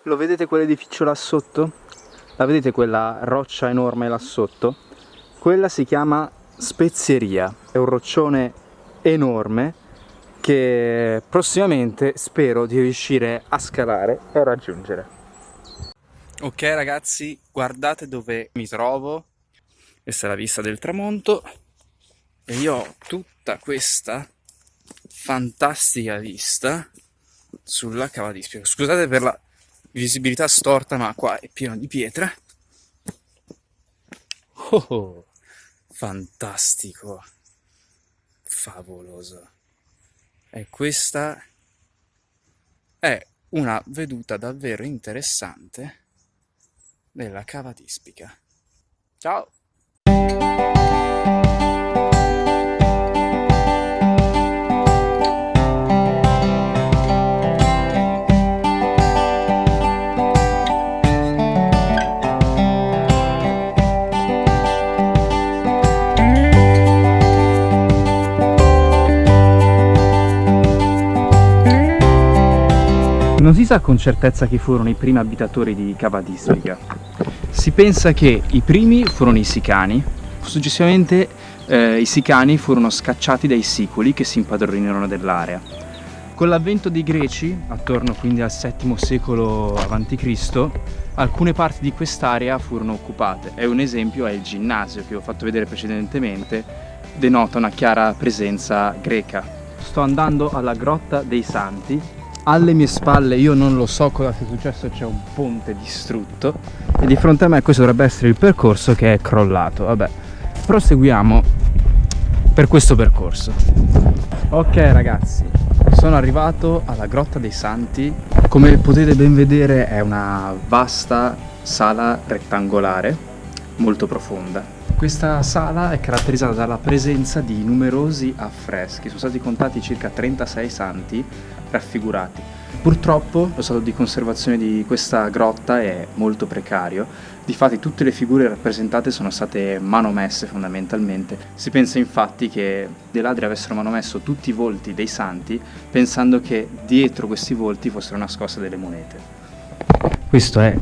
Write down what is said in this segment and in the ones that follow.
Lo vedete quell'edificio là sotto? La vedete quella roccia enorme là sotto? Quella si chiama Spezieria, è un roccione enorme che prossimamente spero di riuscire a scalare e a raggiungere. Ok ragazzi, guardate dove mi trovo. Questa è la vista del tramonto e io ho tutta questa fantastica vista sulla cava di Ispica. Scusate per la visibilità storta, ma qua è pieno di pietre. Oh, fantastico, favoloso. E questa è una veduta davvero interessante della cava di Ispica. Ciao! Non si sa con certezza chi furono i primi abitatori di Cava di Ispica. Si pensa che i primi furono i Sicani, successivamente i Sicani furono scacciati dai Siculi che si impadronirono dell'area. Con l'avvento dei Greci, attorno quindi al VII secolo a.C., alcune parti di quest'area furono occupate e un esempio è il ginnasio che ho fatto vedere precedentemente, denota una chiara presenza greca. Sto andando alla Grotta dei Santi. Alle mie spalle io non lo so cosa sia successo, c'è un ponte distrutto e di fronte a me questo dovrebbe essere il percorso che è crollato. Vabbè, proseguiamo per questo percorso. Ok ragazzi, sono arrivato alla Grotta dei Santi. Come potete ben vedere è una vasta sala rettangolare molto profonda. Questa sala è caratterizzata dalla presenza di numerosi affreschi, sono stati contati circa 36 santi raffigurati. Purtroppo lo stato di conservazione di questa grotta è molto precario, difatti tutte le figure rappresentate sono state manomesse fondamentalmente. Si pensa infatti che dei ladri avessero manomesso tutti i volti dei santi pensando che dietro questi volti fossero nascoste delle monete. Questo è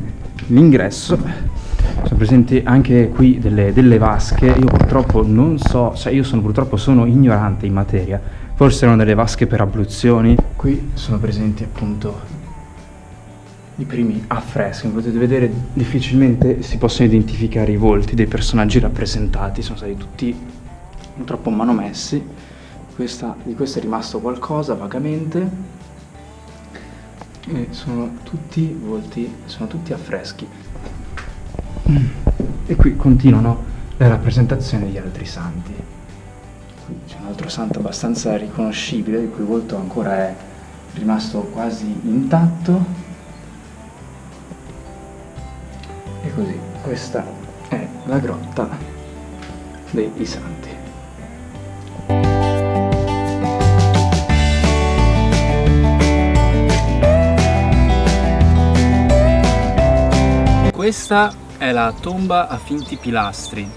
l'ingresso. Sono presenti anche qui delle vasche. Io purtroppo non so, purtroppo sono ignorante in materia, forse erano delle vasche per abluzioni. Qui sono presenti appunto i primi affreschi, come potete vedere difficilmente si possono identificare i volti dei personaggi rappresentati, sono stati tutti purtroppo manomessi. Di questo è rimasto qualcosa vagamente e sono tutti volti, sono tutti affreschi. E qui continuano le rappresentazioni di altri santi. Qui c'è un altro santo abbastanza riconoscibile, il cui volto ancora è rimasto quasi intatto. E così, questa è la grotta dei santi. Questa è la tomba a finti pilastri.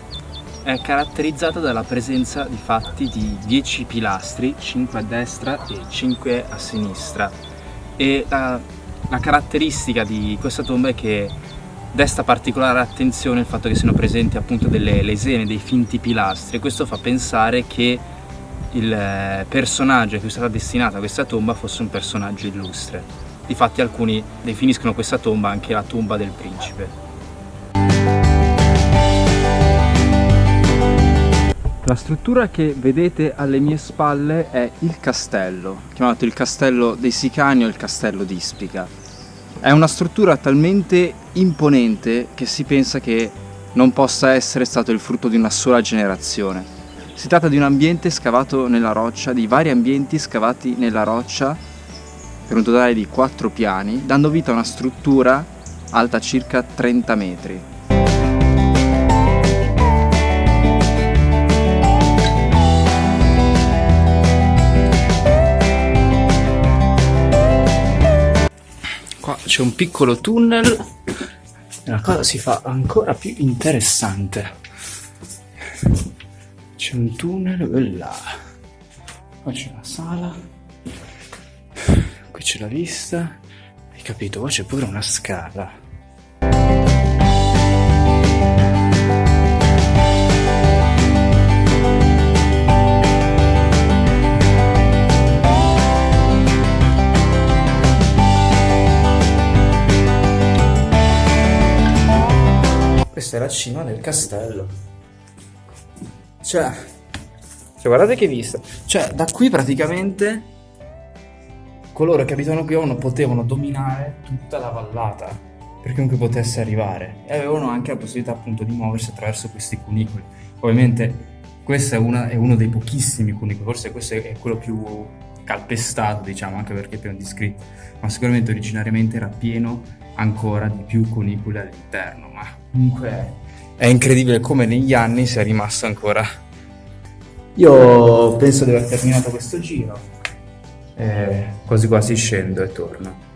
È caratterizzata dalla presenza di fatti di 10 pilastri, 5 a destra e 5 a sinistra. E la caratteristica di questa tomba è che desta particolare attenzione il fatto che siano presenti appunto delle lesene, dei finti pilastri. Questo fa pensare che il personaggio a cui è stata destinata questa tomba fosse un personaggio illustre. Difatti alcuni definiscono questa tomba anche la tomba del principe. La struttura che vedete alle mie spalle è il castello, chiamato il castello dei Sicani o il castello di Ispica. È una struttura talmente imponente che si pensa che non possa essere stato il frutto di una sola generazione. Si tratta di un ambiente scavato nella roccia, di vari ambienti scavati nella roccia per un totale di 4 piani, dando vita a una struttura alta circa 30 metri. Qua c'è un piccolo tunnel e la cosa si fa ancora più interessante. C'è un tunnel là, qua c'è una sala, qui c'è la vista, Hai capito? Poi c'è pure una scala. Questa è la cima del castello. Cioè, guardate che vista. Cioè, da qui praticamente coloro che abitavano qui potevano dominare tutta la vallata per chiunque potesse arrivare, e avevano anche la possibilità appunto di muoversi attraverso questi cunicoli. Ovviamente questo è uno dei pochissimi cunicoli, forse questo è quello più calpestato, diciamo, anche perché è pieno di iscritti, ma sicuramente originariamente era pieno ancora di più cunicoli all'interno. Ma comunque è incredibile come negli anni sia rimasto ancora. Io penso di aver terminato questo giro, quasi quasi scendo e torno.